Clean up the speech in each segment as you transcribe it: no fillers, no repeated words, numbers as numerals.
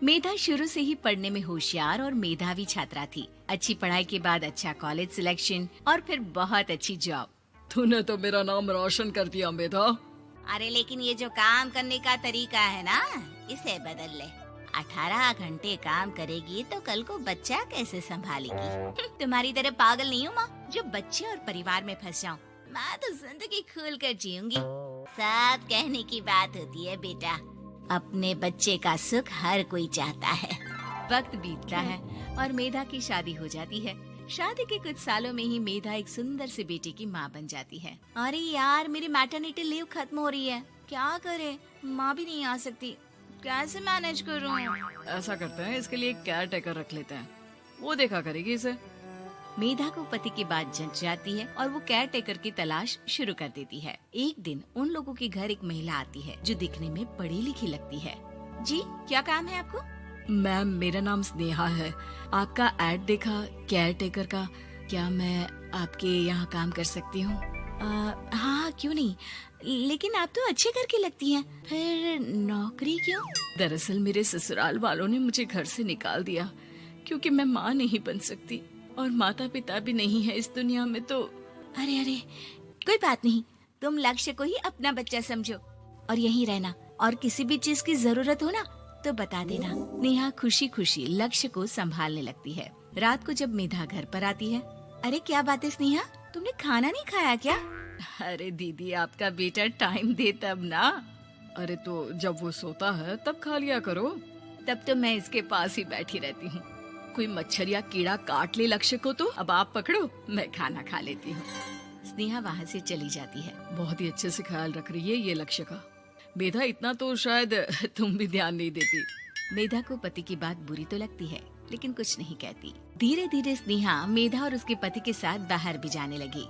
मेधा शुरू से ही पढ़ने में होशियार और मेधावी छात्रा थी। अच्छी पढ़ाई के बाद अच्छा कॉलेज सिलेक्शन और फिर बहुत अच्छी जॉब। तूने तो मेरा नाम रोशन कर दिया मेधा। अरे लेकिन ये जो काम करने का तरीका है ना, इसे बदल ले। 18 घंटे काम करेगी तो कल को बच्चा कैसे संभालेगी? तुम्हारी तरह पागल नहीं हूँ माँ, जो बच्चे और परिवार में फंस जाऊँ। मैं तो जिंदगी खुल कर जीऊंगी। सब कहने की बात होती है बेटा, अपने बच्चे का सुख हर कोई चाहता है। वक्त बीतता है और मेधा की शादी हो जाती है। शादी के कुछ सालों में ही मेधा एक सुंदर से बेटे की माँ बन जाती है। अरे यार, मेरी मैटरनिटी लीव खत्म हो रही है, क्या करे? माँ भी नहीं आ सकती, कैसे मैनेज करूँ? ऐसा करते हैं, इसके लिए एक केयर टेकर रख लेते हैं, वो देखा करेगी इसे। मेधा को पति की बात जंच जाती है और वो केयर टेकर की तलाश शुरू कर देती है। एक दिन उन लोगों के घर एक महिला आती है जो दिखने में पढ़ी लिखी लगती है। जी, क्या काम है आपको? मैम, मेरा नाम स्नेहा है। आपका एड देखा केयर टेकर का, क्या मैं आपके यहाँ काम कर सकती हूँ? हाँ, क्यों नहीं, लेकिन आप तो अच्छे घर की लगती हैं, फिर नौकरी क्यों? दरअसल मेरे ससुराल वालों ने मुझे घर से निकाल दिया क्योंकि मैं माँ नहीं बन सकती और माता पिता भी नहीं है इस दुनिया में। तो अरे अरे, कोई बात नहीं, तुम लक्ष्य को ही अपना बच्चा समझो और यहीं रहना, और किसी भी चीज की जरूरत हो ना तो बता देना। नेहा खुशी खुशी लक्ष्य को संभालने लगती है। रात को जब मेधा घर पर आती है, अरे क्या बात है स्नेहा, तुमने खाना नहीं खाया क्या? अरे दीदी, आपका बेटा टाइम दे तब ना। अरे तो जब वो सोता है तब खा लिया करो। तब तो मैं इसके पास ही बैठी रहती हूँ। कोई मच्छर या कीड़ा काट ले लक्ष्य को तो अब आप पकड़ो, मैं खाना खा लेती हूँ। स्नेहा वहाँ से चली जाती है। बहुत ही अच्छे से ख्याल रख रही है ये लक्ष्य का। मेधा, इतना तो शायद तुम भी ध्यान नहीं देती। मेधा को पति की बात बुरी तो लगती है, लेकिन कुछ नहीं कहती। धीरे धीरे स्नेहा मेधा और उसके पति के साथ बाहर भी जाने लगी।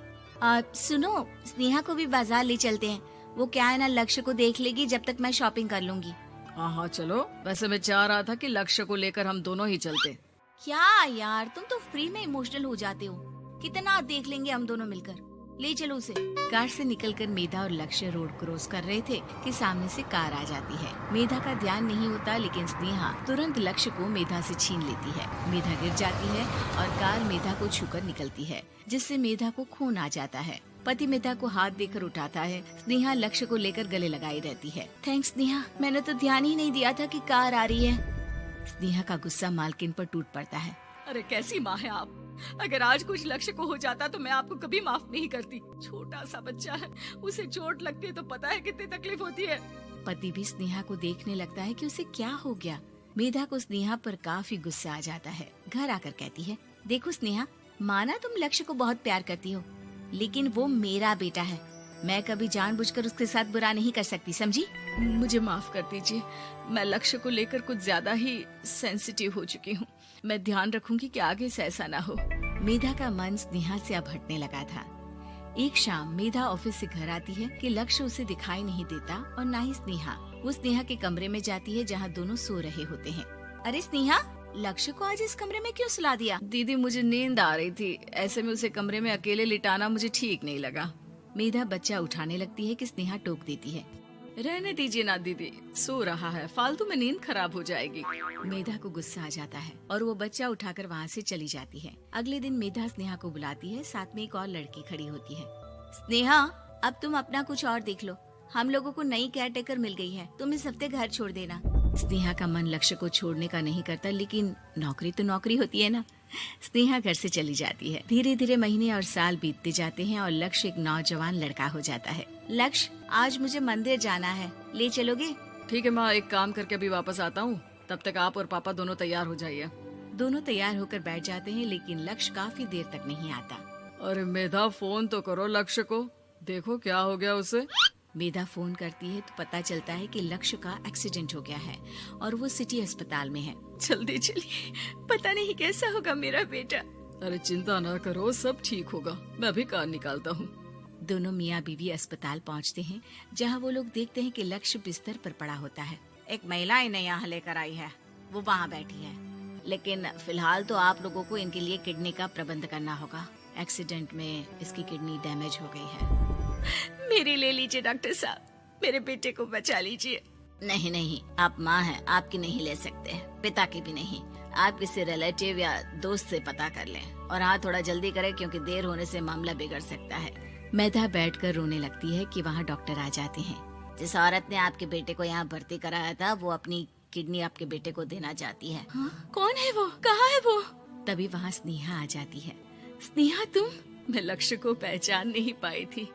सुनो, स्नेहा को भी बाजार ले चलते हैं, वो क्या है ना, लक्ष्य को देख लेगी जब तक मैं शॉपिंग कर लूंगी। हाँ हाँ चलो, वैसे मैं चाह रहा था कि लक्ष्य को लेकर हम दोनों ही चलते। क्या यार, तुम तो फ्री में इमोशनल हो जाते हो, कितना देख लेंगे हम दोनों मिलकर, ले चलो उसे। कार से निकलकर मेधा और लक्ष्य रोड क्रॉस कर रहे थे कि सामने से कार आ जाती है। मेधा का ध्यान नहीं होता, लेकिन स्नेहा तुरंत लक्ष्य को मेधा से छीन लेती है। मेधा गिर जाती है और कार मेधा को छूकर निकलती है, जिससे मेधा को खून आ जाता है। पति मेधा को हाथ देकर उठाता है। स्नेहा लक्ष्य को लेकर गले लगाई रहती है। थैंक्स स्नेहा, मैंने तो ध्यान ही नहीं दिया था कि कार आ रही है। स्नेहा का गुस्सा मालकिन पर टूट पड़ता है। अरे कैसी माँ है आप, अगर आज कुछ लक्ष्य को हो जाता तो मैं आपको कभी माफ नहीं करती। छोटा सा बच्चा है, उसे चोट लगती है तो पता है कितनी तकलीफ होती है। पति भी स्नेहा को देखने लगता है कि उसे क्या हो गया। मेधा को स्नेहा पर काफी गुस्सा आ जाता है। घर आकर कहती है, देखो स्नेहा, माना तुम लक्ष्य को बहुत प्यार करती हो, लेकिन वो मेरा बेटा है, मैं कभी जानबूझकर उसके साथ बुरा नहीं कर सकती, समझी? मुझे माफ कर दीजिए, मैं लक्ष्य को लेकर कुछ ज्यादा ही सेंसिटिव हो चुकी हूँ। मैं ध्यान रखूंगी कि आगे से ऐसा ना हो। मेधा का मन स्नेहा से अब हटने लगा था। एक शाम मेधा ऑफिस से घर आती है कि लक्ष्य उसे दिखाई नहीं देता और ना ही स्नेहा। वो स्नेहा के कमरे में जाती है जहाँ दोनों सो रहे होते हैं। अरे स्नेहा, लक्ष्य को आज इस कमरे में क्यों सुला दिया? दीदी, मुझे नींद आ रही थी, ऐसे में उसे कमरे में अकेले लिटाना मुझे ठीक नहीं लगा। मेधा बच्चा उठाने लगती है कि स्नेहा टोक देती है। रहने दीजिए ना दीदी, सो रहा है, फालतू में नींद खराब हो जाएगी। मेधा को गुस्सा आ जाता है और वो बच्चा उठाकर वहाँ से चली जाती है। अगले दिन मेधा स्नेहा को बुलाती है, साथ में एक और लड़की खड़ी होती है। स्नेहा, अब तुम अपना कुछ और देख लो, हम लोगों को नई केयर टेकर मिल गई है, तुम इस हफ्ते घर छोड़ देना। स्नेहा का मन लक्ष्य को छोड़ने का नहीं करता, लेकिन नौकरी तो नौकरी होती है ना। स्नेहा घर से चली जाती है। धीरे धीरे महीने और साल बीतते जाते हैं और लक्ष्य एक नौजवान लड़का हो जाता है। लक्ष्य, आज मुझे मंदिर जाना है, ले चलोगे? ठीक है माँ, एक काम करके अभी वापस आता हूँ, तब तक आप और पापा दोनों तैयार हो जाइए। दोनों तैयार होकर बैठ जाते हैं, लेकिन लक्ष्य काफी देर तक नहीं आता। अरे मेधा, फोन तो करो लक्ष्य को, देखो क्या हो गया उसे। मेधा फोन करती है तो पता चलता है कि लक्ष्य का एक्सीडेंट हो गया है और वो सिटी अस्पताल में है। जल्दी चलिए, पता नहीं कैसा होगा मेरा बेटा। अरे चिंता ना करो, सब ठीक होगा, मैं अभी कार निकालता हूँ। दोनों मियाँ बीवी अस्पताल पहुँचते हैं, जहाँ वो लोग देखते हैं कि लक्ष्य बिस्तर पर पड़ा होता है। एक महिला इन्हें यहाँ लेकर आई है, वो वहाँ बैठी है, लेकिन फिलहाल तो आप लोगों को इनके लिए किडनी का प्रबंध करना होगा। एक्सीडेंट में इसकी किडनी डैमेज हो गई है। मेरी ले लीजिए डॉक्टर साहब, मेरे बेटे को बचा लीजिए। नहीं नहीं, आप माँ हैं, आपकी नहीं ले सकते, पिता की भी नहीं। आप किसी रिलेटिव या दोस्त से पता कर लें और हाँ थोड़ा जल्दी करें क्योंकि देर होने से मामला बिगड़ सकता है। मेधा बैठकर रोने लगती है कि वहाँ डॉक्टर आ जाते हैं। जिस औरत ने आपके बेटे को यहाँ भर्ती कराया था वो अपनी किडनी आपके बेटे को देना चाहती है। हाँ? कौन है वो? कहाँ है वो? तभी वहाँ स्नेहा आ जाती है। स्नेहा तुम? मैं लक्ष्य को पहचान नहीं पाई थी,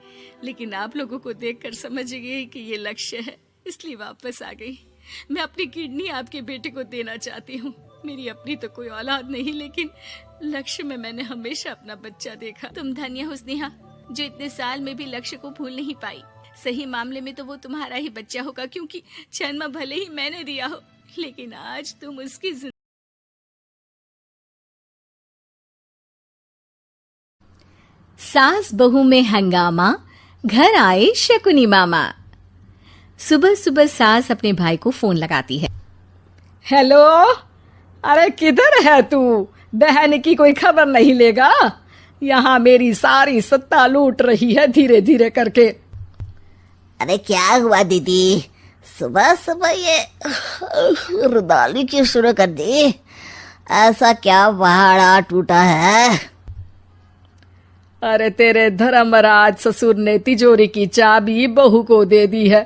लेकिन आप लोगों को देखकर समझ गई कि ये लक्ष्य है, इसलिए वापस आ गई। मैं अपनी किडनी आपके बेटे को देना चाहती हूँ। मेरी अपनी तो कोई औलाद नहीं, लेकिन लक्ष्य में मैंने हमेशा अपना बच्चा देखा। तुम धन्य हो स्नेहा, जो इतने साल में भी लक्ष्य को भूल नहीं पाई। सही मामले में तो वो तुम्हारा ही बच्चा होगा, क्योंकि जन्म भले ही मैंने दिया हो, लेकिन आज तुम उसकी सास बहू में हंगामा, घर आए शकुनी मामा। सुबह सुबह सास अपने भाई को फोन लगाती है। हेलो, अरे किधर है तू? बहन की कोई खबर नहीं लेगा? यहाँ मेरी सारी सत्ता लूट रही है धीरे धीरे करके। अरे क्या हुआ दीदी, सुबह सुबह ये रुदाली क्यों शुरू कर दी? ऐसा क्या पहाड़ा टूटा है? अरे तेरे धर्मराज ससुर ने तिजोरी की चाबी बहू को दे दी है।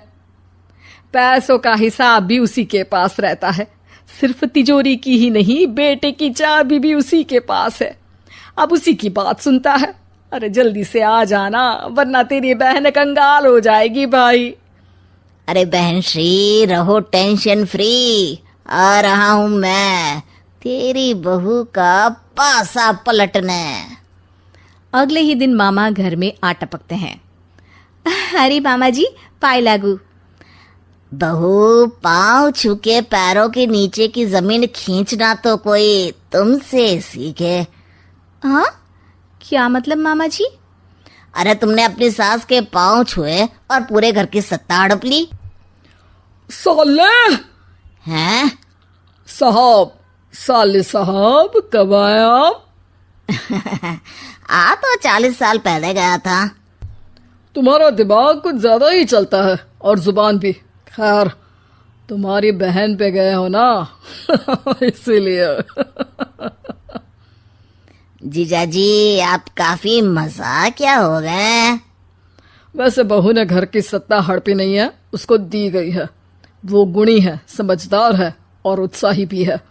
पैसों का हिसाब भी उसी के पास रहता है। सिर्फ तिजोरी की ही नहीं, बेटे की चाबी भी उसी के पास है। अब उसी की बात सुनता है। अरे जल्दी से आ जाना, वरना तेरी बहन कंगाल हो जाएगी भाई। अरे बहन श्री, रहो टेंशन फ्री। आ रहा हूँ मैं, तेरी बहू का पासा पलटने। अगले ही दिन मामा घर में आ टपकते हैं। अरे मामा जी, पाए लागू। बहू, पाँव छू के पैरों के नीचे की जमीन खींचना तो कोई तुमसे सीखे। हाँ, क्या मतलब मामा जी? अरे तुमने अपनी सास के पाँव छुए और पूरे घर की सत्ता हड़प ली। साले हैं? साहब, साले साहब कब आए आप? आ तो 40 साल पहले गया था। तुम्हारा दिमाग कुछ ज्यादा ही चलता है और जुबान भी। खैर, तुम्हारी बहन पे गए हो ना इसीलिए। जीजाजी, आप काफी मजाकिया हो गए। वैसे बहू ने घर की सत्ता हड़पी नहीं है, उसको दी गई है। वो गुणी है, समझदार है और उत्साही भी है।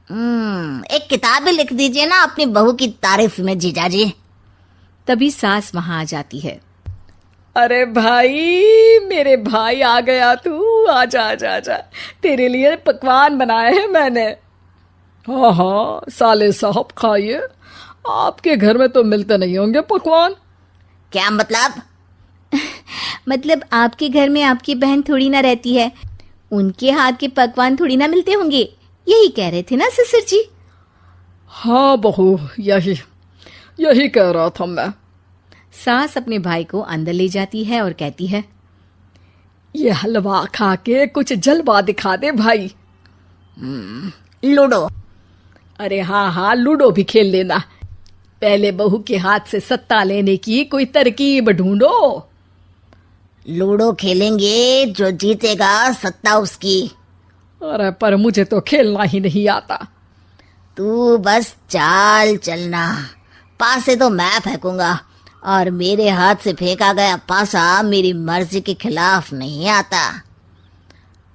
एक किताब भी लिख दीजिए ना अपनी बहू की तारीफ में जीजाजी। तभी सास वहां आ जाती है। अरे भाई, मेरे भाई आ गया तू। आजा आजा आजा, तेरे लिए पकवान बनाए हैं मैंने। हाँ हाँ साले साहब, खाइए। आपके घर में तो मिलते नहीं होंगे पकवान। क्या मतलब? मतलब आपके घर में आपकी बहन थोड़ी ना रहती है, उनके हाथ के पकवान थोड़ी ना मिलते होंगे, यही कह रहे थे ना ससुर जी? हाँ बहू, यही कह रहा था मैं। सास अपने भाई को अंदर ले जाती है और कहती है, ये हलवा खा के कुछ जलवा दिखा दे भाई। लूडो? अरे हाँ हाँ, लूडो भी खेल लेना। पहले बहू के हाथ से सत्ता लेने की कोई तरकीब ढूंढो। लूडो खेलेंगे, जो जीतेगा सत्ता उसकी। अरे पर मुझे तो खेलना ही नहीं आता। तू बस चाल चलना, पासे तो मैं फेंकूंगा और मेरे हाथ से फेंका गया पासा मेरी मर्जी के खिलाफ नहीं आता।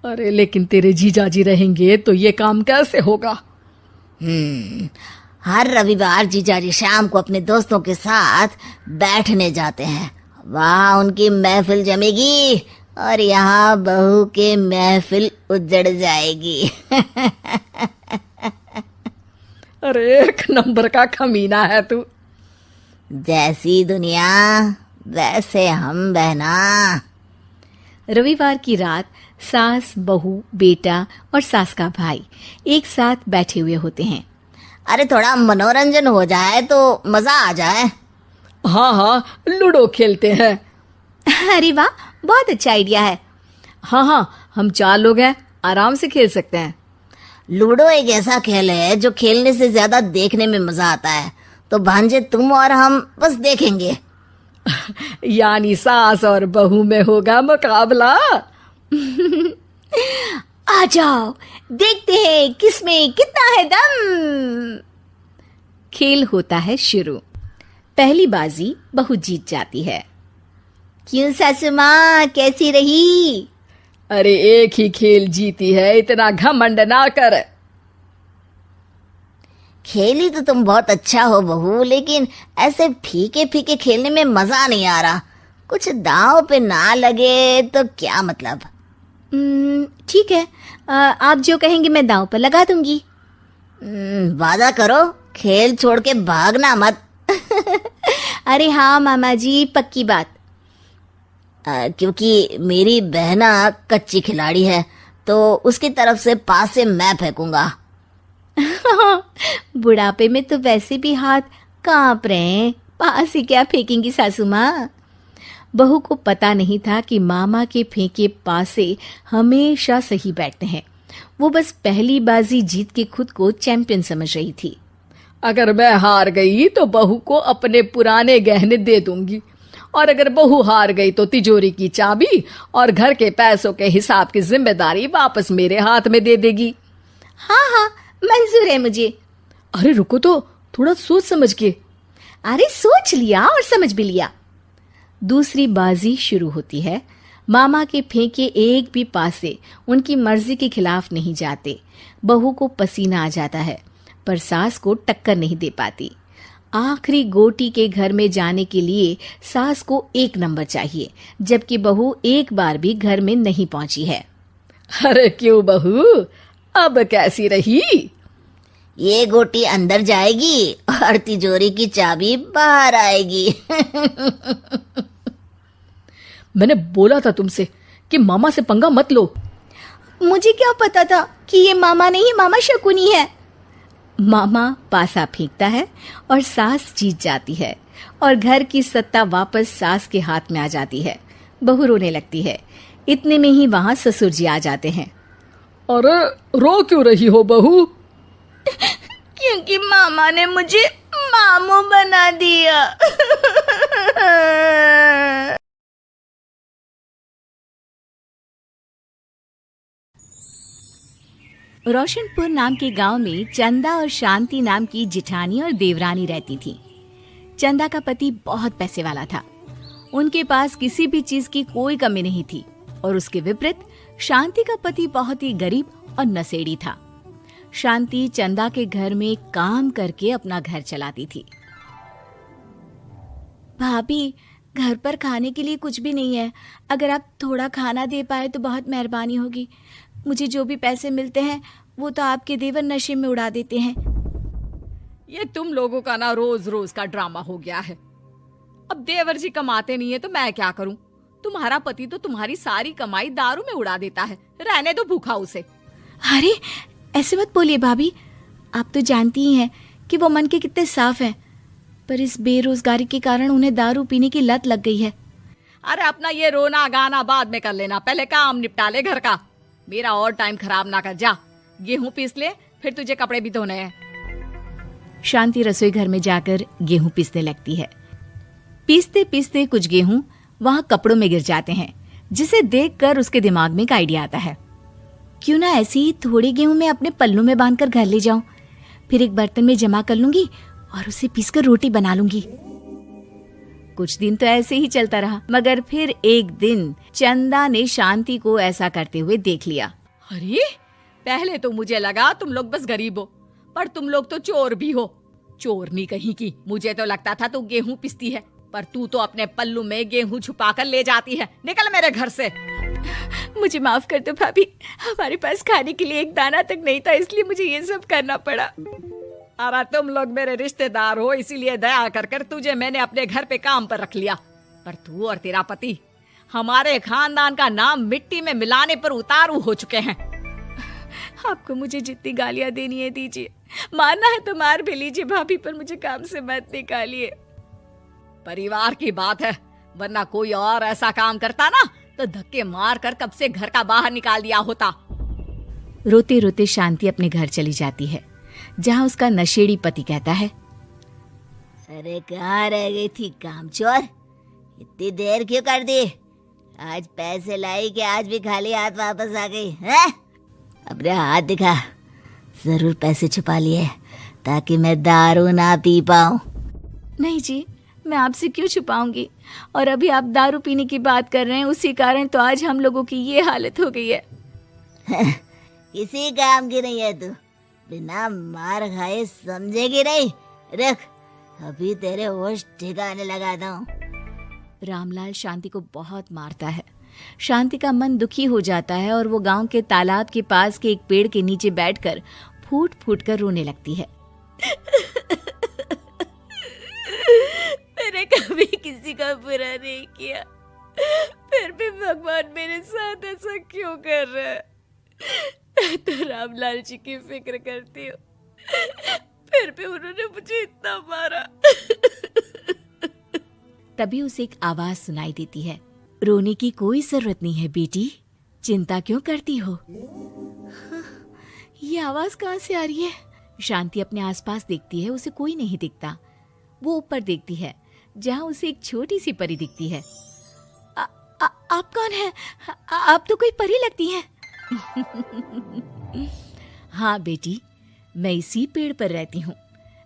अरे लेकिन तेरे जीजाजी रहेंगे तो ये काम कैसे होगा? हर रविवार जीजाजी शाम को अपने दोस्तों के साथ बैठने जाते हैं। वहाँ उनकी महफिल जमेगी और यहाँ बहू के महफिल उजड़ जाएगी। अरे एक नंबर का कमीना है तू। जैसी दुनिया वैसे हम बहना। रविवार की रात सास, बहू, बेटा और सास का भाई एक साथ बैठे हुए होते हैं। अरे थोड़ा मनोरंजन हो जाए तो मजा आ जाए। हाँ हाँ, लूडो खेलते हैं। अरे वाह, बहुत अच्छा आइडिया है। हाँ हाँ, हम 4 लोग हैं, आराम से खेल सकते हैं। लूडो एक ऐसा खेल है जो खेलने से ज्यादा देखने में मजा आता है। तो भांजे, तुम और हम बस देखेंगे। यानी सास और बहू में होगा मुकाबला। आ जाओ, देखते हैं किसमें कितना है दम। खेल होता है शुरू। पहली बाजी बहू जीत जाती है। क्यों सासू माँ, कैसी रही? अरे एक ही खेल जीती है, इतना घमंड ना कर। खेली तो तुम बहुत अच्छा हो बहू, लेकिन ऐसे फीके फीके खेलने में मजा नहीं आ रहा। कुछ दांव पे ना लगे तो क्या मतलब। ठीक है, आप जो कहेंगे मैं दांव पर लगा दूंगी। वादा करो, खेल छोड़ के भागना मत। अरे हाँ मामा जी, पक्की बात। क्योंकि मेरी बहना कच्ची खिलाड़ी है, तो उसकी तरफ से पास से मैं फेंकूंगा। बुढ़ापे में तो वैसे भी हाथ कांप रहे हैं, पास ही क्या फेंकेंगी सासू माँ। बहू को पता नहीं था कि मामा के फेंके पासे हमेशा सही बैठते हैं। वो बस पहली बाजी जीत के खुद को चैंपियन समझ रही थी। अगर मैं हार गई तो बहू को अपने पुराने गहने दे दूंगी, और अगर बहू हार गई तो तिजोरी की चाबी और घर के पैसों के हिसाब की जिम्मेदारी वापस मेरे हाथ में दे देगी। हाँ हाँ, मंजूर है मुझे। अरे रुको तो, थोड़ा सोच समझ के। अरे सोच लिया और समझ भी लिया। दूसरी बाजी शुरू होती है। मामा के फेंके एक भी पासे उनकी मर्जी के खिलाफ नहीं जाते। बहू को पसीना आ जाता है, पर सास को टक्कर नहीं दे पाती। आखिरी गोटी के घर में जाने के लिए सास को 1 नंबर चाहिए, जबकि बहू एक बार भी घर में नहीं पहुंची है। अरे क्यों बहू, अब कैसी रही? ये गोटी अंदर जाएगी और तिजोरी की चाबी बाहर आएगी। मैंने बोला था तुमसे कि मामा से पंगा मत लो। मुझे क्या पता था कि ये मामा नहीं, मामा शकुनी है। मामा पासा फेंकता है और सास जीत जाती है, और घर की सत्ता वापस सास के हाथ में आ जाती है। बहू रोने लगती है। इतने में ही वहां ससुर जी आ जाते हैं। अरे रो क्यों रही हो बहू? क्योंकि मामा ने मुझे मामू बना दिया। रोशनपुर नाम के गांव में चंदा और शांति नाम की जिठानी और देवरानी रहती थी। चंदा का पति बहुत पैसे वाला था। उनके पास किसी भी चीज की कोई कमी नहीं थी, और उसके विपरीत शांति का पति बहुत ही गरीब और नशेड़ी था। शांति चंदा के घर में काम करके अपना घर चलाती थी। भाभी, घर पर खाने के लिए कुछ भी नहीं है। अगर आप थोड़ा खाना दे पाए तो बहुत मेहरबानी होगी। मुझे जो भी पैसे मिलते हैं वो तो आपके देवर नशे में उड़ा देते हैं। ये तुम लोगों का ना रोज रोज का ड्रामा हो गया है। अब देवर जी कमाते नहीं है तो मैं क्या करूं? तुम्हारा पति तो तुम्हारी सारी कमाई दारू में उड़ा देता है। रहने दो भूखा उसे। अरे ऐसे मत बोलिए भाभी, आप तो जानती ही हैं कि वो मन के कितने साफ हैं, पर इस बेरोजगारी के कारण उन्हें दारू पीने की लत लग गई है। अरे अपना ये रोना गाना बाद में कर लेना, पहले काम निपटा ले घर का। मेरा और टाइम खराब ना कर। जा गेहूं पीस ले, फिर तुझे कपड़े भी धोने हैं। शांति रसोई घर में जाकर गेहूं पीसने लगती है। पीसते पीसते कुछ गेहूं वहां कपड़ों में गिर जाते हैं, जिसे देखकर उसके दिमाग में एक आइडिया आता है। क्यों ना ऐसे ही थोड़े गेहूं मैं अपने पल्लू में बांधकर घर ले जाऊं, फिर एक बर्तन में जमा कर लूंगी और उसे पीसकर रोटी बना लूंगी। कुछ दिन तो ऐसे ही चलता रहा, मगर फिर एक दिन चंदा ने शांति को ऐसा करते हुए देख लिया। अरे पहले तो मुझे लगा तुम लोग बस गरीब हो, पर तुम लोग तो चोर भी हो। चोरनी कहीं की। मुझे तो लगता था तू गेहूं पिसती है, पर तू तो अपने पल्लू में गेहूं छुपाकर ले जाती है। निकल मेरे घर से। मुझे माफ कर दो भाभी, हमारे पास खाने के लिए एक दाना तक नहीं था, इसलिए मुझे ये सब करना पड़ा। अरे तुम लोग मेरे रिश्तेदार हो, इसीलिए दया कर कर तुझे मैंने अपने घर पे काम पर रख लिया, पर तू और तेरा पति हमारे खानदान का नाम मिट्टी में मिलाने पर उतारू हो चुके हैं। आपको मुझे जितनी गालियां देनी है दीजिए, मारना है तो मार भी लीजिए भाभी, पर मुझे काम से मत निकालिए। परिवार की बात है, वरना कोई और ऐसा काम करता ना तो धक्के मार कर कब से घर का बाहर निकाल दिया होता। रोते रोते शांति अपने घर चली जाती है, जहाँ उसका नशेड़ी पति कहता है, अरे कहाँ रह गई थी कामचोर, इतनी देर क्यों कर दी? आज पैसे लाई कि आज भी खाली हाथ वापस आ गई है? अपने हाथ दिखा। जरूर पैसे छुपा लिए ताकि मैं दारू ना पी पाऊं। नहीं जी, मैं आपसे क्यों छुपाऊंगी? और अभी आप दारू पीने की बात कर रहे हैं, उसी कारण तो आज हम लोगों की ये हालत हो गई है। किसी काम की नहीं है तू, बिना मार खाए समझेगी नहीं। रख, अभी तेरे होश ठिकाने लगाता हूँ। रामलाल शांति को बहुत मारता है। शांति का मन दुखी हो जाता है और वो गांव के तालाब के पास के एक पेड़ के नीचे बैठकर फूट फूट कर रोने लगती है। मैंने कभी किसी का बुरा नहीं किया, फिर भी भगवान मेरे साथ ऐसा क्यों कर रहा है? मैं तो रामलाल जी की फिक्र करती हूँ, फिर भी उन्होंने मुझे इतना मारा। तभी उसे एक आवाज सुनाई देती है। रोने की कोई जरूरत नहीं है बेटी, चिंता क्यों करती हो? ये आवाज कहाँ से आ रही है? शांति अपने आसपास देखती है, उसे कोई नहीं दिखता। वो ऊपर देखती है जहाँ उसे एक छोटी सी परी दिखती है। आप कौन है? आप तो कोई परी लगती हैं। हाँ बेटी, मैं इसी पेड़ पर रहती हूँ।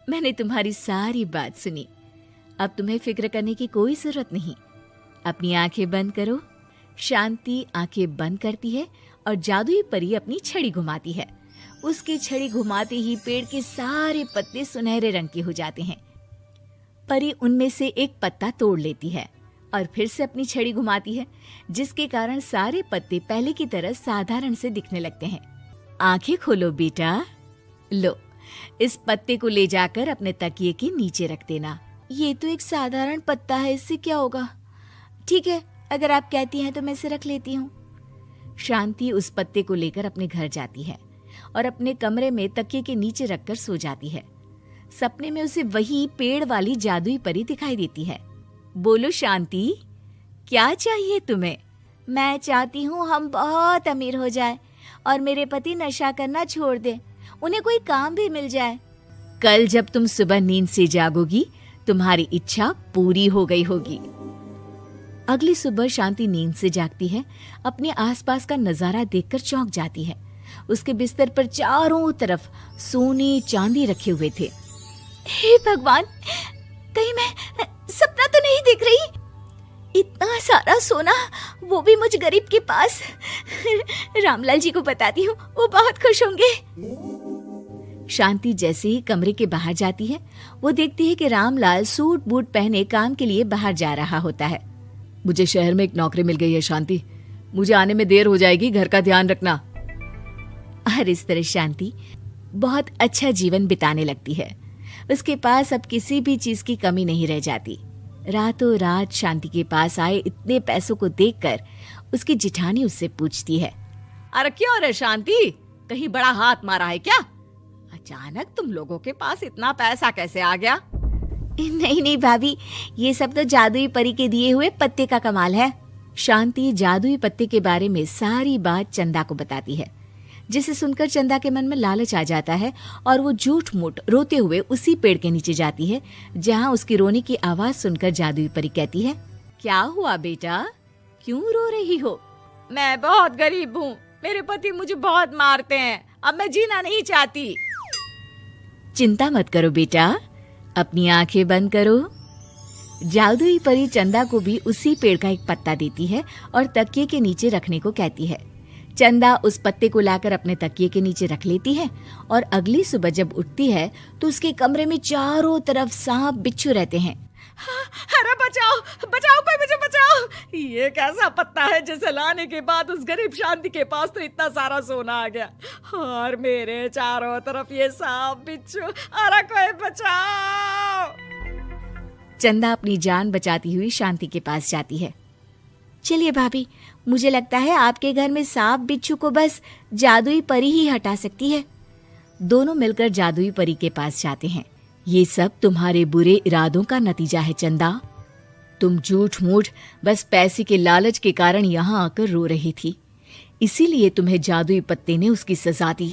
मैंने तुम्हारी सारी बात सुनी, अब तुम्हें फिक्र करने की कोई जरूरत नहीं। अपनी आंखें बंद करो। शांति आंखें बंद करती है और जादुई परी अपनी छड़ी घुमाती है। उसकी छड़ी घुमाते ही पेड़ के सारे पत्ते सुनहरे रंग के हो जाते हैं। परी उनमें से एक पत्ता तोड़ लेती है और फिर से अपनी छड़ी घुमाती है, जिसके कारण सारे पत्ते पहले की तरह साधारण से दिखने लगते हैं। आंखें खोलो बेटा। लो, इस पत्ते को ले जाकर अपने तकिए के नीचे रख देना। ये तो एक साधारण पत्ता है, इससे क्या होगा? ठीक है, अगर आप कहती हैं तो मैं इसे रख लेती हूँ। शांति उस पत्ते को लेकर अपने घर जाती है और अपने कमरे में तकिए के नीचे रखकर सो जाती है। सपने में उसे वही पेड़ वाली जादुई परी दिखाई देती है। बोलो शांति, क्या चाहिए तुम्हें? मैं चाहती हूँ हम बहुत अमीर हो जाए और मेरे पति नशा करना छोड़ दे, उन्हें कोई काम भी मिल जाए। कल जब तुम सुबह नींद से जागोगी, तुम्हारी इच्छा पूरी हो गई होगी। अगली सुबह शांति नींद से जागती है। अपने आसपास का नजारा देखकर चौंक जाती है। उसके बिस्तर पर चारों तरफ सोने चांदी रखे हुए थे। हे भगवान, कहीं मैं सपना तो नहीं देख रही? इतना सारा सोना, वो भी मुझ गरीब के पास। रामलाल जी को बताती हूँ, वो बहुत खुश होंगे। शांति जैसे ही कमरे के बाहर जाती है, वो देखती है कि रामलाल सूट बूट पहने काम के लिए बाहर जा रहा होता है। मुझे शहर में एक नौकरी मिल गई है शांति, मुझे आने में देर हो जाएगी, घर का ध्यान रखना। और इस तरह शांति बहुत अच्छा जीवन बिताने लगती है। उसके पास अब किसी भी चीज की कमी नहीं रह जाती। रातों रात शांति के पास आए इतने पैसों को देखकर उसकी जिठानी उससे पूछती है, अरे क्या रे शांति, कहीं बड़ा हाथ मारा है क्या? अचानक तुम लोगों के पास इतना पैसा कैसे आ गया? नहीं भाभी, ये सब तो जादुई परी के दिए हुए पत्ते का कमाल है। शांति जादुई पत्ते के बारे में सारी बात चंदा को बताती है, जिसे सुनकर चंदा के मन में लालच आ जाता है और वो झूठ मूठ रोते हुए उसी पेड़ के नीचे जाती है जहाँ उसकी रोने की आवाज सुनकर जादुई परी कहती है, क्या हुआ बेटा, क्यों रो रही हो? मैं बहुत गरीब हूँ, मेरे पति मुझे बहुत मारते हैं, अब मैं जीना नहीं चाहती। चिंता मत करो बेटा, अपनी आंखें बंद करो। जादुई परी चंदा को भी उसी पेड़ का एक पत्ता देती है और तकिए के नीचे रखने को कहती है। चंदा उस पत्ते को लाकर अपने तकिए के नीचे रख लेती है और अगली सुबह जब उठती है तो उसके कमरे में चारों तरफ सांप बिच्छू रहते हैं। अरे बचाओ बचाओ, कोई मुझे बचाओ, ये कैसा पत्ता है जिसे लाने के बाद उस गरीब शांति के पास तो इतना सारा सोना आ गया और मेरे चारों तरफ ये सांप बिच्छू, अरे कोई बचाओ। चंदा अपनी जान बचाती हुई शांति के पास जाती है। चलिए भाभी, मुझे लगता है आपके घर में सांप बिच्छू को बस जादुई परी ही हटा सकती है। दोनों मिलकर जादुई परी के पास जाते हैं। ये सब तुम्हारे बुरे इरादों का नतीजा है चंदा। तुम झूठ मूठ बस पैसे के लालच के कारण यहाँ आकर रो रही थी, इसीलिए तुम्हें जादुई पत्ते ने उसकी सजा दी।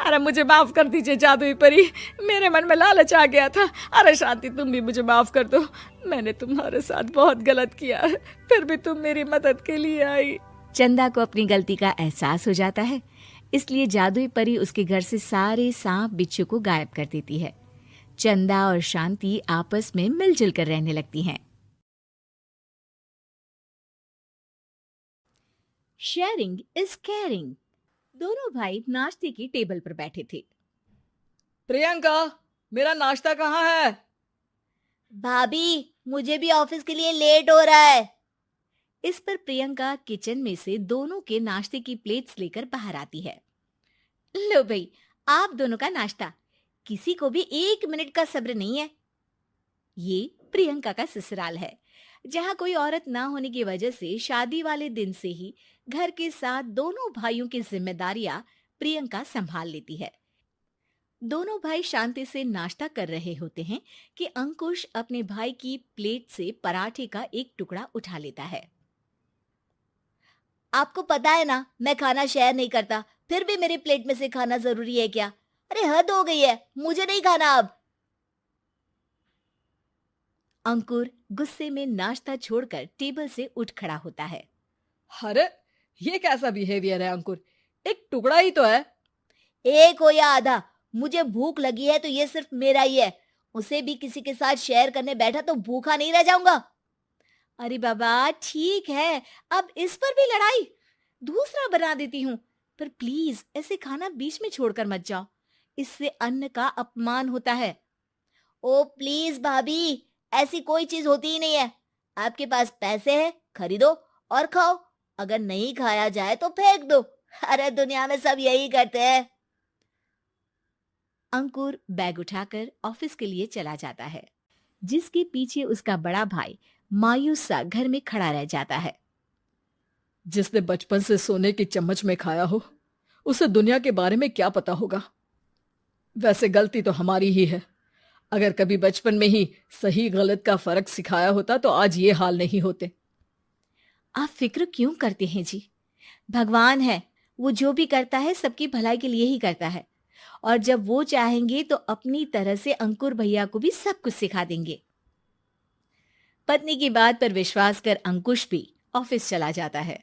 अरे मुझे माफ कर दीजिए जादुई परी, मेरे मन में लालच आ गया था। अरे शांति, तुम भी मुझे माफ कर दो, मैंने तुम्हारे साथ बहुत गलत किया है, फिर भी तुम मेरी मदद के लिए आई। चंदा को अपनी गलती का एहसास हो जाता है, इसलिए जादुई परी उसके घर से सारे सांप बिच्छू को गायब कर देती है। चंदा और शांति आपस में मिलजुल कर रहने लगती हैं। Sharing is caring. दोनों भाई नाश्ते की टेबल पर बैठे थे। प्रियंका, मेरा नाश्ता कहाँ है? भाभी, मुझे भी ऑफिस के लिए लेट हो रहा है। इस पर प्रियंका किचन में से दोनों के नाश्ते की प्लेट्स लेकर बाहर आती है। लो भाई, आप दोनों का नाश्ता। किसी को भी 1 मिनट का सब्र नहीं है। ये प्रियंका का ससुराल है, जहाँ कोई औरत ना होने की वजह से शादी वाले दिन से ही घर के साथ दोनों भाइयों की जिम्मेदारियां प्रियंका संभाल लेती है। दोनों भाई शांति से नाश्ता कर रहे होते हैं कि अंकुश अपने भाई की प्लेट से पराठे का एक टुकड़ा उठा लेता है। आपको पता है ना, मैं खाना शेयर नहीं करता, फिर भी मेरी प्लेट में से खाना जरूरी है क्या? अरे हद हो गई है, मुझे नहीं खाना अब। अंकुर गुस्से में नाश्ता छोड़कर टेबल से उठ खड़ा होता है। अरे ये कैसा बिहेवियर है अंकुर, एक टुकड़ा ही तो है। एक हो या आधा, मुझे भूख लगी है तो ये सिर्फ मेरा ही है। उसे भी किसी के साथ शेयर करने बैठा तो भूखा नहीं रह जाऊंगा। अरे बाबा ठीक है, अब इस पर भी लड़ाई। दूसरा बना देती हूँ, पर प्लीज ऐसे खाना बीच में छोड़कर मत जाओ, इससे अन्न का अपमान होता है। ओ प्लीज भाभी, ऐसी कोई चीज होती ही नहीं है। आपके पास पैसे हैं, खरीदो और खाओ, अगर नहीं खाया जाए तो फेंक दो। अरे दुनिया में सब यही करते हैं। अंकुर बैग उठाकर ऑफिस के लिए चला जाता है, जिसके पीछे उसका बड़ा भाई मायूस सा घर में खड़ा रह जाता है। जिसने बचपन से सोने की चम्मच में खाया हो, उसे दुनिया के बारे में क्या पता होगा। वैसे गलती तो हमारी ही है। अगर कभी बचपन में ही सही गलत का फर्क सिखाया होता तो आज ये हाल नहीं होते। आप फिक्र क्यों करते हैं जी? भगवान है, वो जो भी करता है सबकी भलाई के लिए ही करता है, और जब वो चाहेंगे तो अपनी तरह से अंकुर भैया को भी सब कुछ सिखा देंगे। पत्नी की बात पर विश्वास कर अंकुश भी ऑफिस चला जाता है।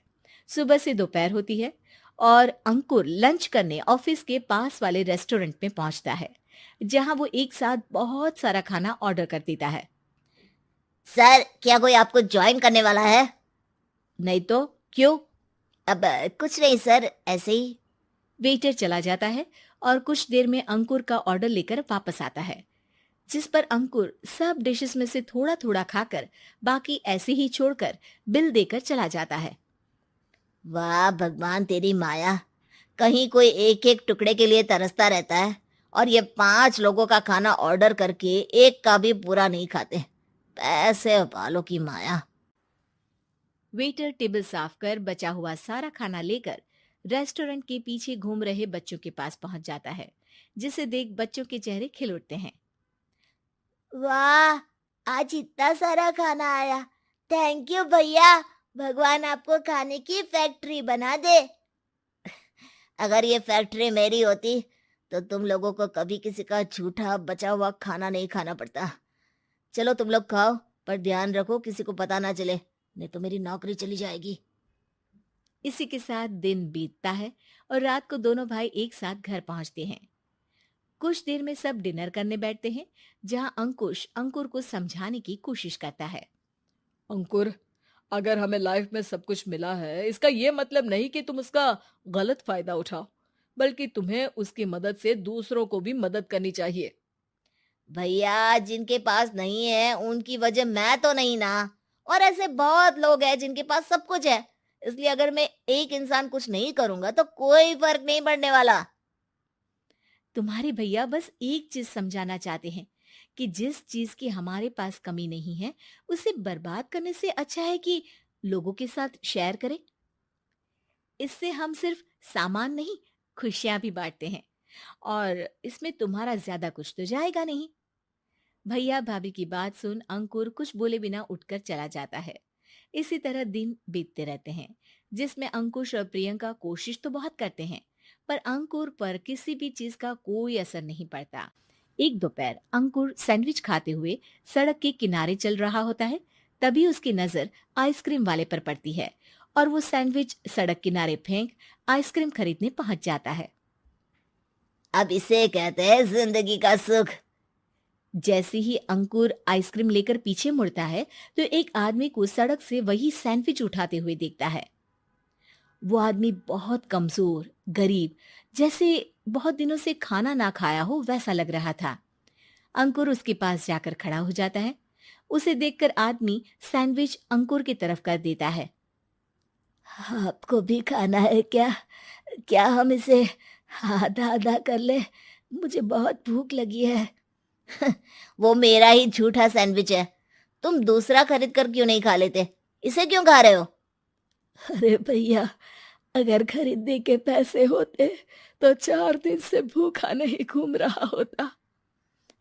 सुबह से दोपहर होती है और अंकुर लंच करने ऑफिस के पास वाले रेस्टोरेंट में पहुंचता है, जहां वो एक साथ बहुत सारा खाना ऑर्डर कर देता है। सर, क्या कोई आपको ज्वाइन करने वाला है? नहीं तो क्यों? अब कुछ नहीं सर, ऐसे ही। वेटर चला जाता है और कुछ देर में अंकुर का ऑर्डर लेकर वापस आता है, जिस पर अंकुर सब डिशेस में से थोड़ा थोड़ा खाकर बाकी ऐसे ही छोड़कर बिल देकर चला जाता है। वाह भगवान, तेरी माया। कहीं कोई एक एक टुकड़े के लिए तरसता रहता है और ये 5 लोगों का खाना ऑर्डर करके एक का भी पूरा नहीं खाते। पैसे वालों की माया। वेटर टेबल साफ कर बचा हुआ सारा खाना लेकर रेस्टोरेंट के पीछे घूम रहे बच्चों के पास पहुंच जाता है, जिसे देख बच्चों के चेहरे खिल उठते हैं। वाह, आज इतना सारा खाना आया। थैंक यू भैया, भगवान आपको खाने की फैक्ट्री बना दे। अगर ये फैक्ट्री मेरी होती तो तुम लोगों को कभी किसी का झूठा बचा हुआ खाना नहीं खाना पड़ता। चलो तुम लोग खाओ, पर ध्यान रखो किसी को पता ना चले, नहीं तो मेरी नौकरी चली जाएगी। इसी के साथ दिन बीतता है और रात को दोनों भाई एक साथ घर पहुंचते हैं। कुछ देर में सब डिनर करने बैठते हैं, जहां अंकुश अंकुर को समझाने की कोशिश करता है। अंकुर, अगर हमें लाइफ में सब कुछ मिला है, इसका ये मतलब नहीं कि तुम उसका गलत फायदा उठाओ, बल्कि तुम्हें उसकी मदद से दूसरों को भी मदद करनी चाहिए। भैया, जिनके पास नहीं है उनकी वजह मैं तो नहीं ना, और ऐसे बहुत लोग हैं जिनके पास सब कुछ है। इसलिए अगर मैं एक इंसान कुछ नहीं करूंगा तो कोई फर्क नहीं पड़ने वाला। तुम्हारे भैया बस एक चीज समझाना चाहते हैं कि जिस चीज की हमारे पास कमी नहीं है, उसे बर्बाद करने से अच्छा है कि लोगों के साथ शेयर करें। इससे हम सिर्फ सामान नहीं, खुशियां भी बांटते हैं, और इसमें तुम्हारा ज्यादा कुछ तो जाएगा नहीं। भैया भाभी की बात सुन अंकुर कुछ बोले बिना उठकर चला जाता है। इसी तरह दिन बीतते रहते हैं, जिसमें अंकुश और प्रियंका कोशिश तो बहुत करते हैं, पर अंकुर पर किसी भी चीज का कोई असर नहीं पड़ता। एक दोपहर अंकुर सैंडविच खाते हुए सड़क के किनारे चल रहा होता है। तभी उसकी नजर आइसक्रीम वाले पर पड़ती है और वो सैंडविच सड़क किनारे फेंक आइसक्रीम खरीदने पहुंच जाता है। अब इसे कहते हैं जिंदगी का सुख। जैसे ही अंकुर आइसक्रीम लेकर पीछे मुड़ता है तो एक आदमी को सड़क से वही सैंडविच उठाते हुए देखता है। वो आदमी बहुत कमजोर, गरीब, जैसे बहुत दिनों से खाना ना खाया हो वैसा लग रहा था। अंकुर उसके पास जाकर खड़ा हो जाता है। उसे देखकर आदमी सैंडविच अंकुर की तरफ कर देता है। आपको भी खाना है क्या? क्या हम इसे आधा आधा कर ले? मुझे बहुत भूख लगी है। वो मेरा ही झूठा सैंडविच है, तुम दूसरा खरीद कर क्यों नहीं खा लेते? इसे क्यों खा रहे हो? अरे भैया, अगर खरीदने के पैसे होते तो 4 दिन से भूखा नहीं घूम रहा होता।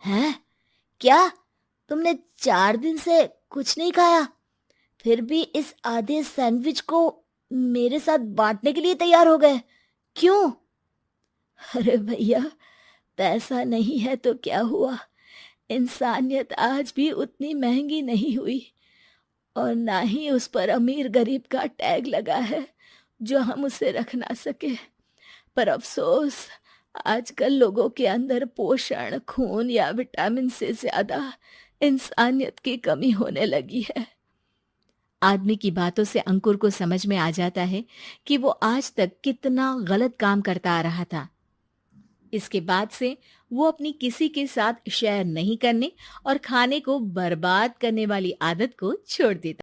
हैं? क्या तुमने 4 दिन से कुछ नहीं खाया, फिर भी इस आधे सैंडविच को मेरे साथ बांटने के लिए तैयार हो गए? क्यों? अरे भैया, पैसा नहीं है तो क्या हुआ, इंसानियत आज भी उतनी महंगी नहीं हुई और ना ही उस पर अमीर गरीब का टैग लगा है जो हम उसे रख ना सके। पर अफसोस, आजकल लोगों के अंदर पोषण, खून या विटामिन से ज्यादा इंसानियत की कमी होने लगी है। आदमी की बातों से अंकुर को समझ में आ जाता है कि वो आज तक कितना गलत काम करता आ रहा था। इसके बाद से वो अपनी किसी के साथ शेयर नहीं करने और खाने को बर्बाद करने वाली आदत को छोड़ देता।